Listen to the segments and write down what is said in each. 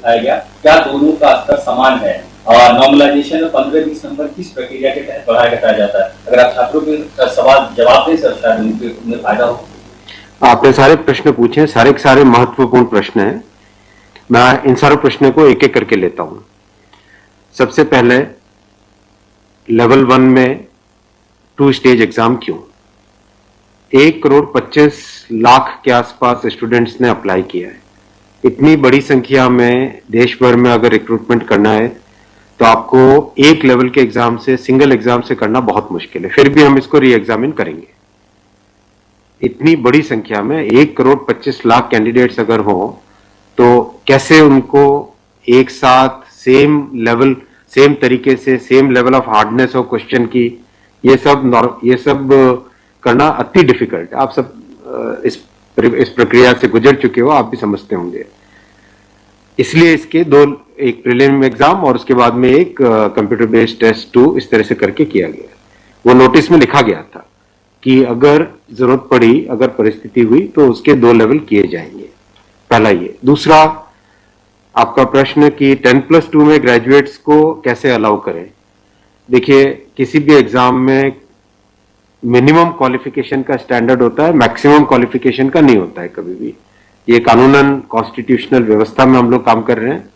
उठाया गया, क्या दोनों का स्तर समान है और नॉर्मलाइजेशन में 15-20 नंबर किस प्रक्रिया के तहत बढ़ाया घटाया जाता है? अगर आप छात्रों के सवाल जवाब दें सर, शायद उन्हें फायदा हो। आपने सारे प्रश्न पूछे, सारे के सारे महत्वपूर्ण प्रश्न हैं। मैं इन सारे प्रश्नों को एक एक करके लेता हूं। सबसे पहले लेवल 1 में 2 स्टेज एग्जाम क्यों? 1,25,00,000 के आसपास स्टूडेंट्स ने अप्लाई किया है। इतनी बड़ी संख्या में देश भर में अगर रिक्रूटमेंट करना है तो आपको एक लेवल के एग्जाम से, सिंगल एग्जाम से करना बहुत मुश्किल है। फिर भी हम इसको री एग्जामिन करेंगे। इतनी बड़ी संख्या में 1,25,00,000 कैंडिडेट्स अगर हो तो कैसे उनको एक साथ सेम लेवल, सेम तरीके से, same level of hardness of question की, ये सब करना अति डिफिकल्ट। आप सब इस प्रक्रिया से गुजर चुके हो, आप भी समझते होंगे। इसलिए इसके दो, एक प्रीलिम एग्जाम और उसके बाद में एक कंप्यूटर बेस्ड टेस्ट 2 इस तरह से करके किया गया। वो नोटिस में लिखा गया था कि अगर जरूरत पड़ी, अगर परिस्थिति हुई तो उसके 2 लेवल किए जाएंगे। पहला ये। दूसरा आपका प्रश्न कि 10+2 में ग्रेजुएट्स को कैसे अलाउ करें। देखिए, किसी भी एग्जाम में मिनिमम क्वालिफिकेशन का स्टैंडर्ड होता है, मैक्सिमम क्वालिफिकेशन का नहीं होता है कभी भी। ये कानूनन कॉन्स्टिट्यूशनल व्यवस्था में हम लोग काम कर रहे हैं।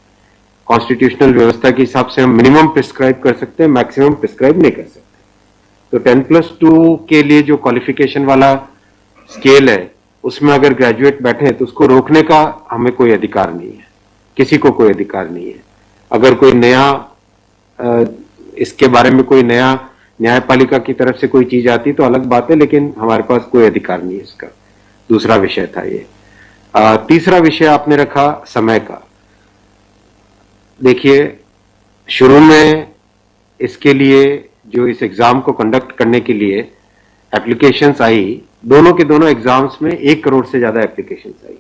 कॉन्स्टिट्यूशनल व्यवस्था के हिसाब से हम मिनिमम प्रिस्क्राइब कर सकते हैं, मैक्सिमम प्रिस्क्राइब नहीं कर सकते। तो 10+2 के लिए जो क्वालिफिकेशन वाला स्केल है, उसमें अगर ग्रेजुएट बैठे तो उसको रोकने का हमें कोई अधिकार नहीं है, किसी को कोई अधिकार नहीं है। अगर कोई नया इसके बारे में कोई नया न्यायपालिका की तरफ से कोई चीज आती तो अलग बात है, लेकिन हमारे पास कोई अधिकार नहीं है इसका। दूसरा विषय था ये। तीसरा विषय आपने रखा समय का। देखिए, शुरू में इसके लिए जो इस एग्जाम को कंडक्ट करने के लिए एप्लीकेशंस आई, दोनों के दोनों एग्जाम्स में 1 करोड़ से ज्यादा एप्लीकेशंस आई।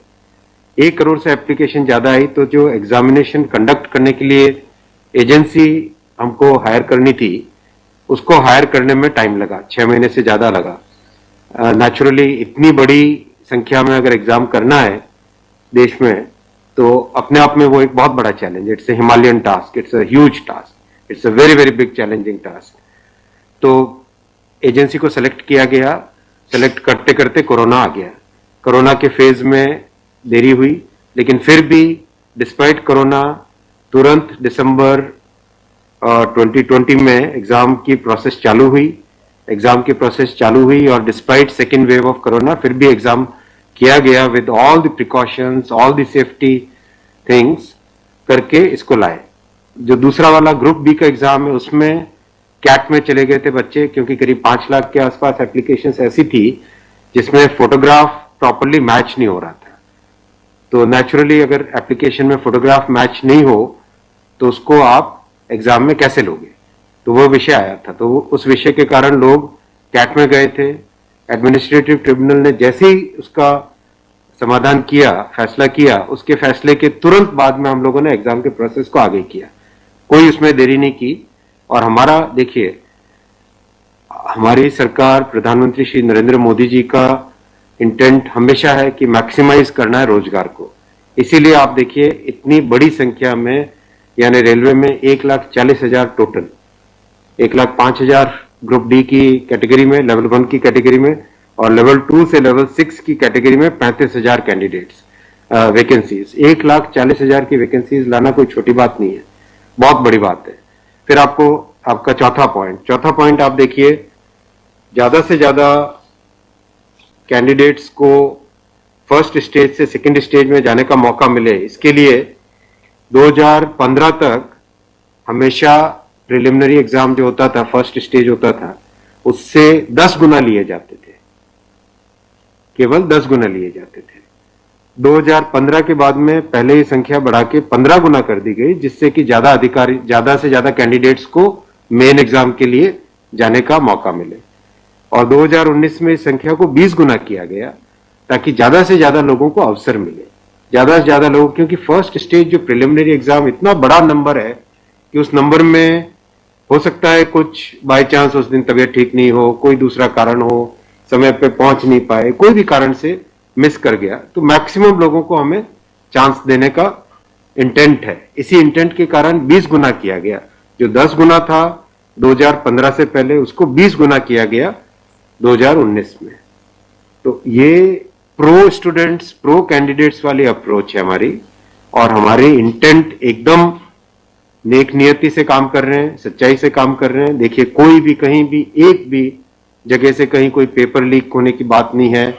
1 करोड़ से एप्लीकेशन ज्यादा आई तो जो एग्जामिनेशन कंडक्ट करने के लिए एजेंसी हमको हायर करनी थी, उसको हायर करने में टाइम लगा, 6 महीने से ज्यादा लगा। नेचुरली इतनी बड़ी संख्या में अगर एग्जाम करना है देश में तो अपने आप में वो एक बहुत बड़ा challenge. It's a Himalayan task, it's a huge task, it's a very very big challenging task. तो एजेंसी को सेलेक्ट किया गया। सेलेक्ट करते करते कोरोना आ गया। कोरोना के फेज में देरी हुई, लेकिन फिर भी डिस्पाइट कोरोना तुरंत दिसंबर 2020 में एग्जाम की प्रोसेस चालू हुई। एग्जाम की प्रोसेस चालू हुई और despite second wave of corona फिर भी एग्जाम किया गया with all the precautions, all the safety things करके इसको लाए। जो दूसरा वाला ग्रुप बी का एग्जाम है उसमें कैट में चले गए थे बच्चे, क्योंकि करीब 5 लाख के आसपास एप्लीकेशंस ऐसी थी जिसमें फोटोग्राफ प्रॉपरली मैच नहीं हो रहा था। तो नेचुरली अगर एप्लीकेशन में फोटोग्राफ मैच नहीं हो तो उसको आप एग्जाम में कैसे लोगे, तो वो विषय आया था। तो उस विषय के कारण लोग कैट में गए थे। एडमिनिस्ट्रेटिव ट्रिब्यूनल ने जैसे ही उसका समाधान किया, फैसला किया, उसके फैसले के तुरंत बाद में हम लोगों ने एग्जाम के प्रोसेस को आगे किया। कोई उसमें देरी नहीं की। और हमारा, देखिए, हमारी सरकार, प्रधानमंत्री श्री नरेंद्र मोदी जी का इंटेंट हमेशा है कि मैक्सिमाइज करना है रोजगार को। इसीलिए आप देखिए, इतनी बड़ी संख्या में, यानी रेलवे में 1,40,000 टोटल, 1,05,000 ग्रुप डी की कैटेगरी में, लेवल 1 की कैटेगरी में, और लेवल 2 से लेवल 6 की कैटेगरी में 35,000 कैंडिडेट्स वैकेंसीज। 1,40,000 की वैकेंसीज लाना कोई छोटी बात नहीं है, बहुत बड़ी बात है। फिर आपका चौथा पॉइंट आप देखिए, ज्यादा से ज्यादा कैंडिडेट्स को फर्स्ट स्टेज से सेकंड स्टेज में जाने का मौका मिले, इसके लिए 2015 तक हमेशा प्रिलिमिनरी एग्जाम जो होता था, फर्स्ट स्टेज होता था, उससे 10 गुना लिए जाते थे, केवल 10 गुना लिए जाते थे। 2015 के बाद में पहले ही संख्या बढ़ा के 15 गुना कर दी गई, जिससे कि ज्यादा से ज्यादा कैंडिडेट्स को मेन एग्जाम के लिए जाने का मौका मिले। और 2019 में इस संख्या को 20 गुना किया गया, ताकि ज्यादा से ज्यादा लोगों को अवसर मिले, ज्यादा से ज्यादा लोग, क्योंकि फर्स्ट स्टेज जो प्रिलिमिनरी एग्जाम इतना बड़ा नंबर है कि उस नंबर में हो सकता है कुछ बाय चांस उस दिन तबीयत ठीक नहीं हो, कोई दूसरा कारण हो, समय पे पहुंच नहीं पाए, कोई भी कारण से मिस कर गया, तो मैक्सिमम लोगों को हमें चांस देने का इंटेंट है, इसी इंटेंट के कारण 20 गुना किया गया। जो 10 गुना था 2015 से पहले, उसको 20 गुना किया गया 2019 में। तो ये प्रो स्टूडेंट्स, प्रो कैंडिडेट्स वाली अप्रोच है हमारी, और हमारी इंटेंट एकदम नेक नियति से काम कर रहे हैं, सच्चाई से काम कर रहे हैं। देखिए, कोई भी कहीं भी एक भी जगह से कहीं कोई पेपर लीक होने की बात नहीं है,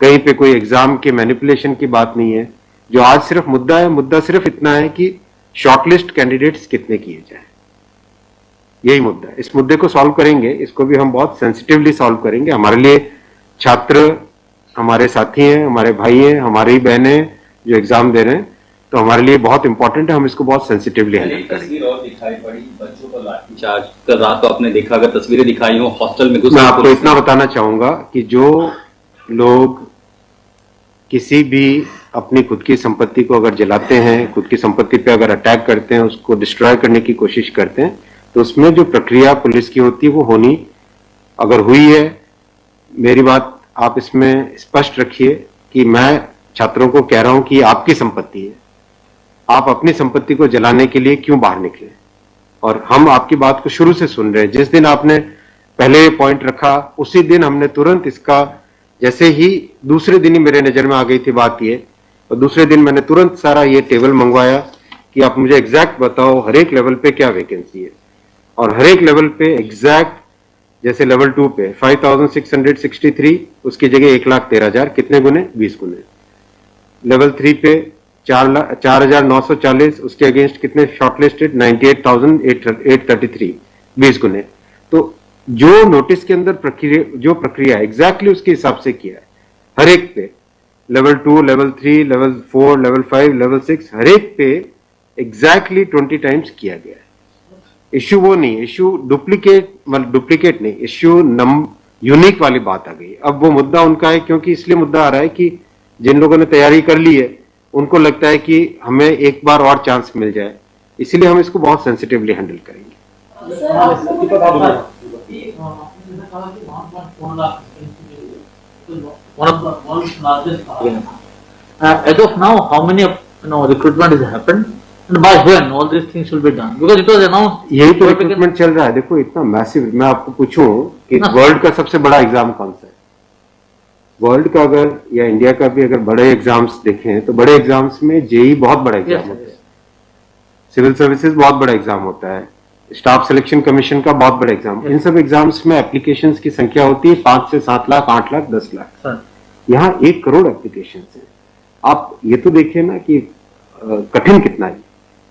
कहीं पे कोई एग्जाम के मैनिपुलेशन की बात नहीं है। जो आज सिर्फ मुद्दा है, मुद्दा सिर्फ इतना है कि शॉर्टलिस्ट कैंडिडेट्स कितने किए जाए, यही मुद्दा है। इस मुद्दे को सॉल्व करेंगे, इसको भी हम बहुत सेंसिटिवली सॉल्व करेंगे। हमारे लिए छात्र हमारे साथी हैं, हमारे भाई हैं, हमारी बहनें जो एग्जाम दे रहे हैं, तो हमारे लिए बहुत इंपॉर्टेंट है। हम इसको बहुत सेंसिटिवली हैंडल करेंगे। तस्वीर और दिखाई पड़ी, बच्चों को लाठीचार्ज कर रात को आपने देखा, अगर तस्वीरें दिखाई हो हॉस्टल में घुस। मैं आपको इतना बताना चाहूंगा कि जो लोग किसी भी अपनी खुद की संपत्ति को अगर जलाते हैं, खुद की संपत्ति पे अगर अटैक करते हैं, उसको डिस्ट्रॉय करने की कोशिश करते हैं, तो उसमें जो प्रक्रिया पुलिस की होती है वो होनी अगर हुई है, मेरी बात आप इसमें स्पष्ट रखिए कि मैं छात्रों को कह रहा हूं कि आपकी संपत्ति है, आप अपनी संपत्ति को जलाने के लिए क्यों बाहर निकले। और हम आपकी बात को शुरू से सुन रहे हैं। जिस दिन आपने पहले पॉइंट रखा, उसी दिन हमने तुरंत इसका, जैसे ही दूसरे दिन ही मेरे नजर में आ गई थी बात ये, और दूसरे दिन मैंने तुरंत सारा ये टेबल मंगवाया कि आप मुझे एग्जैक्ट बताओ हर एक लेवल पे क्या वैकेंसी है। और हर एक लेवल पे एग्जैक्ट, जैसे लेवल 2 पे 5663, उसकी जगह 1,13,000, कितने गुने? 20 गुने। लेवल 3 पे 4,940, उसके अगेंस्ट कितने शॉर्टलिस्टेड? 98,833, 20 गुने। तो जो नोटिस के अंदर प्रक्रिया एग्जैक्टली उसके हिसाब से किया है, हर एक पे, level 2, level 3, level 4, level 5, level 6, हर एक पे एग्जैक्टली 20 टाइम्स किया गया है। इश्यू वो नहीं, इश्यू डुप्लीकेट नहीं, इश्यू यूनिक वाली बात आ गई। अब वो मुद्दा उनका है, क्योंकि इसलिए मुद्दा आ रहा है कि जिन लोगों ने तैयारी कर ली है उनको लगता है कि हमें एक बार और चांस मिल जाए, इसीलिए हम इसको बहुत सेंसिटिवली हैंडल करेंगे। As of now, how many recruitment has happened, and by when all these things will be done? Because it was announced. यही तो रिक्रूटमेंट चल रहा है। देखो, इतना मैसिव, मैं आपको पूछूं कि वर्ल्ड का सबसे बड़ा एग्जाम कौन सा है? वर्ल्ड का अगर, या इंडिया का भी अगर बड़े एग्जाम्स देखें, तो बड़े एग्जाम्स में जेई बहुत बड़ा एग्जाम होता है, सिविल सर्विसेज बहुत बड़ा एग्जाम होता है, स्टाफ सिलेक्शन कमीशन का बहुत बड़ा एग्जाम। इन सब एग्जाम्स में एप्लीकेशंस की संख्या होती है 5 से 7 लाख, 8 लाख, 10 लाख। यहाँ 1 करोड़ एप्लीकेशंस है। आप ये तो देखिए ना कि कठिन कितना है।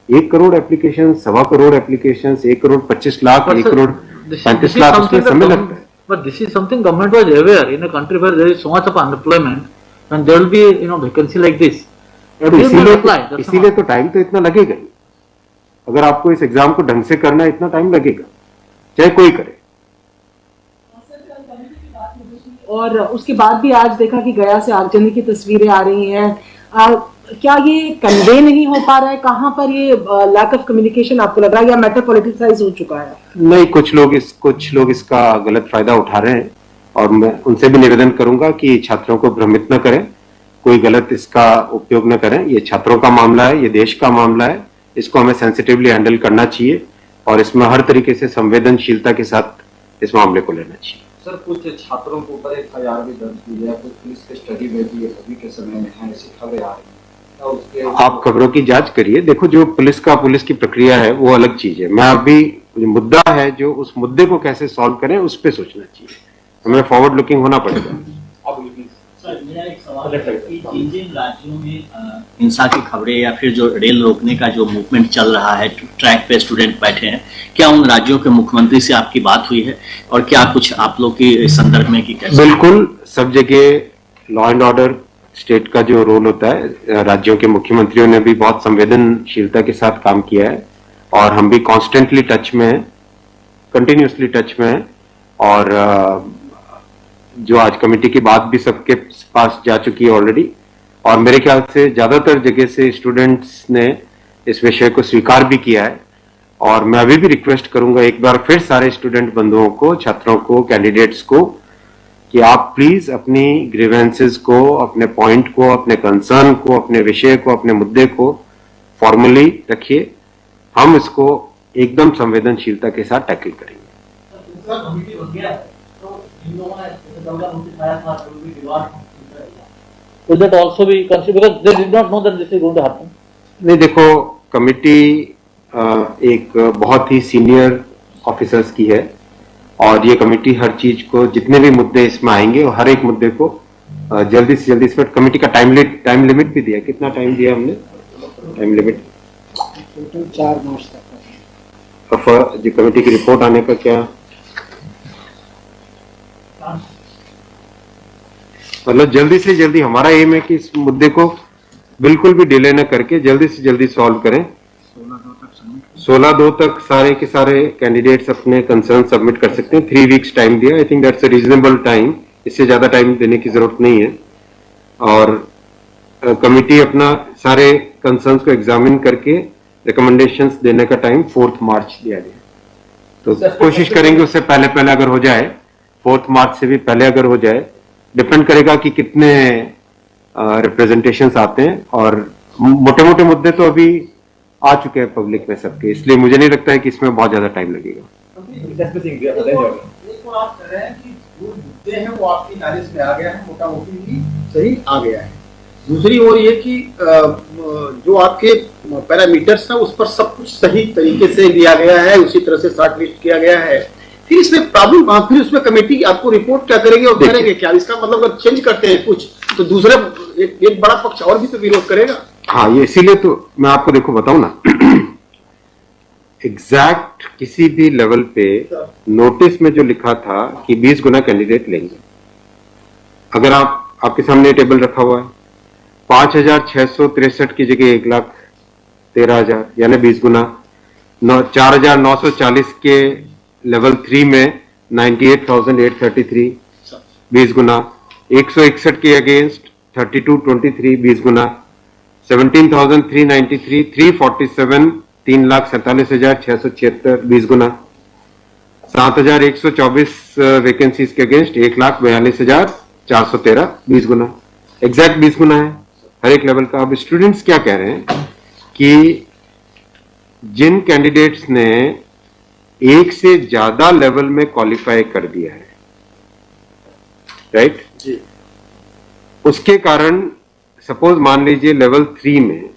1 करोड़ एप्लीकेशन, 1.25 करोड़ एप्लीकेशन, 1 करोड़ 25 लाख, 1 करोड़ 35 लाख, उसमें समय लगता है। But this is something government was aware in a country where there is so much of unemployment, and there will be vacancy like this. तो इसीलिए तो टाइम तो इतना लगेगा ही। अगर आपको इस एग्जाम को ढंग से करना है, इतना टाइम लगेगा, चाहे कोई करे। और उसके बाद भी आज देखा कि गया से आगजनी की तस्वीरें आ रही हैं। क्या ये कन्वे नहीं हो पा रहा है? कहाँ पर ये लैक ऑफ कम्युनिकेशन आपको लग रहा है, या मैटर पॉलिटिसाइज हो चुका है? नहीं, कुछ लोग इसका गलत फायदा उठा रहे हैं, और मैं उनसे भी निवेदन करूंगा कि छात्रों को भ्रमित न करें, कोई गलत इसका उपयोग न करें। ये छात्रों का मामला है, ये देश का मामला है, इसको हमें सेंसिटिवली हैंडल करना चाहिए, और इसमें हर तरीके से संवेदनशीलता के साथ इस मामले को लेना चाहिए। सर, कुछ छात्रों के ऊपर FIR भी दर्ज की है, कुछ पुलिस की स्टडी में भी अभी के समय में है, ऐसी खबरें आ रही हैं। आप खबरों की जांच करिए। देखो, जो पुलिस की प्रक्रिया है वो अलग चीज है। मैं अभी मुद्दा है, जो उस मुद्दे को कैसे सॉल्व करें उस पे सोचना चाहिए, हमें फॉरवर्ड लुकिंग होना पड़ेगा। सर, मेरा एक सवाल है कि जिन राज्यों में हिंसा की खबरें या फिर जो रेल रोकने का जो मूवमेंट चल रहा है, ट्रैक पे स्टूडेंट बैठे हैं, क्या उन राज्यों के मुख्यमंत्री से आपकी बात हुई है, और क्या कुछ आप लोग के संदर्भ में? कि बिल्कुल, सब जगह लॉ एंड ऑर्डर स्टेट का जो रोल होता है, राज्यों के मुख्यमंत्रियों ने भी बहुत संवेदनशीलता के साथ काम किया है, और हम भी कॉन्स्टेंटली टच में हैं, कंटिन्यूसली टच में हैं। और जो आज कमेटी की बात भी सबके पास जा चुकी है ऑलरेडी, और मेरे ख्याल से ज्यादातर जगह से स्टूडेंट्स ने इस विषय को स्वीकार भी किया है। और मैं अभी भी रिक्वेस्ट करूंगा एक बार फिर सारे स्टूडेंट बंधुओं को, छात्रों को, कैंडिडेट्स को, कि आप प्लीज अपनी ग्रीवेंसेस को, अपने पॉइंट को, अपने कंसर्न को, अपने विषय को, अपने मुद्दे को फॉर्मली रखिए, हम इसको एकदम संवेदनशीलता के साथ टैकल करेंगे। Will that also be considered because they did not know that this is going to happen? नहीं, देखो, कमिटी एक बहुत ही सीनियर ऑफिसर्स की है और ये कमिटी हर चीज को, जितने भी मुद्दे इसमें आएंगे और हर एक मुद्दे को जल्दी से जल्दी, इस पर कमिटी का टाइम लिमिट भी दिया। कितना टाइम दिया हमने? टाइम लिमिट टोटल 4 मार्च तक। जो कमेटी की रिपोर्ट आने का क्या मतलब, जल्दी से जल्दी हमारा एम है कि इस मुद्दे को बिल्कुल भी डिले न करके जल्दी से जल्दी सॉल्व करें। 16/2 तक सारे के सारे कैंडिडेट्स अपने कंसर्न सबमिट कर सकते हैं। 3 वीक्स टाइम दिया, I think that's a reasonable time, इससे ज्यादा टाइम देने की जरूरत नहीं है। और कमिटी अपना सारे कंसर्न्स को एग्जामिन करके रिकमेंडेशंस देने का टाइम 4 मार्च दिया गया, तो कोशिश करेंगे उससे पहले अगर हो जाए, 4 मार्च से भी पहले अगर हो जाए। डिपेंड करेगा कि कितने रिप्रेजेंटेशंस आते हैं, और मोटे मोटे मुद्दे तो अभी आ चुके हैं पब्लिक में सबके, इसलिए मुझे नहीं लगता है कि इसमें बहुत ज्यादा टाइम लगेगा। एक और आप कह रहे हैं कि जो मुद्दे हैं वो आपकी नॉलेज में आ गया है, मोटा मोटी सही आ गया है। दूसरी ओर ये कि जो आपके पैरामीटर्स हैं उस पर सब कुछ सही तरीके से लिया गया है, उसी तरह से शॉर्ट लिस्ट किया गया है। फिर इसमें प्रॉब्लम, फिर उसमें कमेटी आपको रिपोर्ट क्या करेगी और करेंगे क्या? इसका मतलब अगर चेंज करते हैं कुछ तो दूसरे एक बड़ा पक्ष और भी तो विरोध करेगा। हाँ, ये इसीलिए तो मैं आपको देखो बताऊं ना, एग्जैक्ट किसी भी लेवल पे नोटिस में जो लिखा था कि 20 गुना कैंडिडेट लेंगे, अगर आपके सामने टेबल रखा हुआ है, 5,663 की जगह 1,13,000 यानी 20 गुना, 4,940 के लेवल 3 में 98,833 20 गुना, 161 के अगेंस्ट 3223 20 गुना, 17,393 347 3,47,676 20 गुना, 7,124 वैकेंसीज के अगेंस्ट 1,42,413 20 गुना, एग्जैक्ट 20 गुना है हर एक लेवल का। अब स्टूडेंट्स क्या कह रहे हैं कि जिन कैंडिडेट्स ने एक से ज्यादा लेवल में क्वालिफाई कर दिया है, राइट जी, उसके कारण सपोज मान लीजिए लेवल 3 में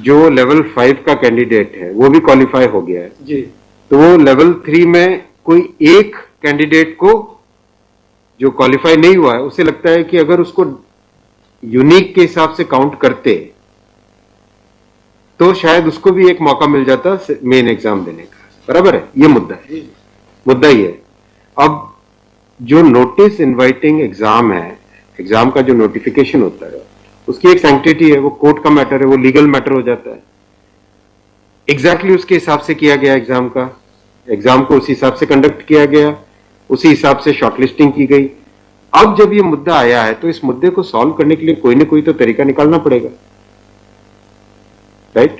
जो लेवल 5 का कैंडिडेट है वो भी क्वालिफाई हो गया है जी, तो वो लेवल 3 में कोई एक कैंडिडेट को जो क्वालिफाई नहीं हुआ है, उसे लगता है कि अगर उसको यूनिक के हिसाब से काउंट करते तो शायद उसको भी एक मौका मिल जाता मेन एग्जाम देने का। बराबर है, ये मुद्दा ही है। अब जो नोटिस इनवाइटिंग एग्जाम है, एग्जाम का जो नोटिफिकेशन होता है उसकी एक सैंक्टिटी है, वो कोर्ट का मैटर है, वो लीगल मैटर हो जाता है। एग्जैक्टली उसके हिसाब से किया गया एग्जाम का, एग्जाम को उसी हिसाब से कंडक्ट किया गया, उसी हिसाब से शॉर्टलिस्टिंग की गई। अब जब ये मुद्दा आया है तो इस मुद्दे को सॉल्व करने के लिए कोई ना कोई तो तरीका निकालना पड़ेगा, राइट?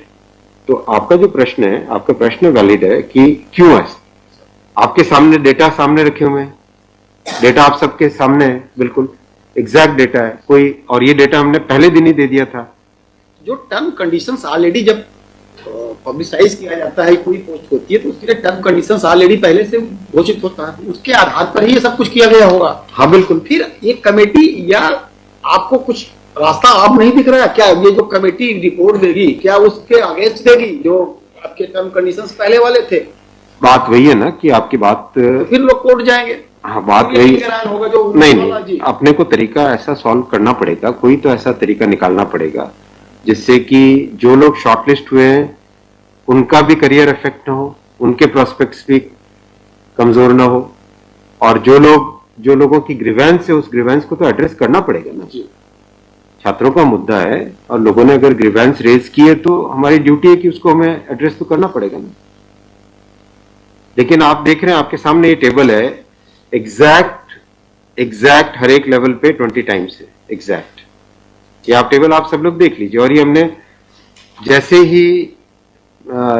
तो आपका जो प्रश्न है, आपका प्रश्न वैलिड है कि क्यों है। आपके सामने डेटा सामने रखे हुए हैं, डेटा आप सबके सामने है, बिल्कुल एग्जैक्ट डेटा है कोई, और ये डेटा हमने पहले दिन ही दे दिया था। जो टर्म कंडीशंस ऑलरेडी जब पब्लिसाइज किया जाता है, कोई पोस्ट होती है तो उसके लिए टर्म कंडीशंस ऑलरेडी पहले से घोषित होता है, उसके आधार पर ही ये सब कुछ किया गया होगा। हाँ बिल्कुल। फिर एक कमेटी या आपको कुछ रास्ता आप नहीं दिख रहा है क्या? ये जो कमेटी रिपोर्ट देगी क्या उसके अगेंस्ट देगी जो आपके टर्म कंडीशंस पहले वाले थे? बात वही है ना कि आपकी बात, तो फिर लोग कोर्ट जाएंगे। हाँ, बात वही होगा जो नहीं, अपने को तरीका ऐसा सॉल्व करना पड़ेगा, कोई तो ऐसा तरीका निकालना पड़ेगा जिससे कि जो लोग शॉर्टलिस्ट हुए हैं उनका भी करियर इफेक्ट ना हो, उनके प्रोस्पेक्ट्स भी कमजोर ना हो, और जो लोगों की ग्रीवेंस है उस ग्रीवेंस को तो एड्रेस करना पड़ेगा ना। छात्रों का मुद्दा है और लोगों ने अगर ग्रीवेंस रेज की है तो हमारी ड्यूटी है कि उसको हमें एड्रेस तो करना पड़ेगा ना। लेकिन आप देख रहे हैं आपके सामने ये टेबल है, एग्जैक्ट हर एक लेवल पे 20 टाइम्स है एग्जैक्ट। ये आप टेबल आप सब लोग देख लीजिए। और ये हमने जैसे ही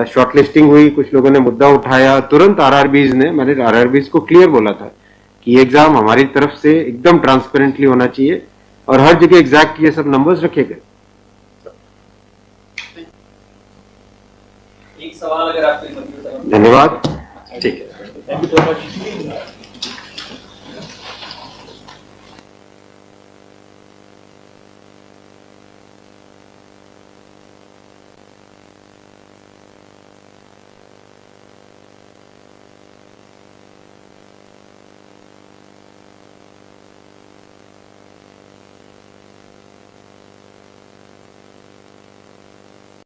शॉर्टलिस्टिंग हुई, कुछ लोगों ने मुद्दा उठाया, तुरंत मैंने आरआरबीज को क्लियर बोला था कि ये एग्जाम हमारी तरफ से एकदम ट्रांसपेरेंटली होना चाहिए और हर जगह एग्जैक्ट ये सब नंबर्स रखे गए। एक सवाल अगर आपके धन्यवाद। ठीक है, थैंक यू सो मच।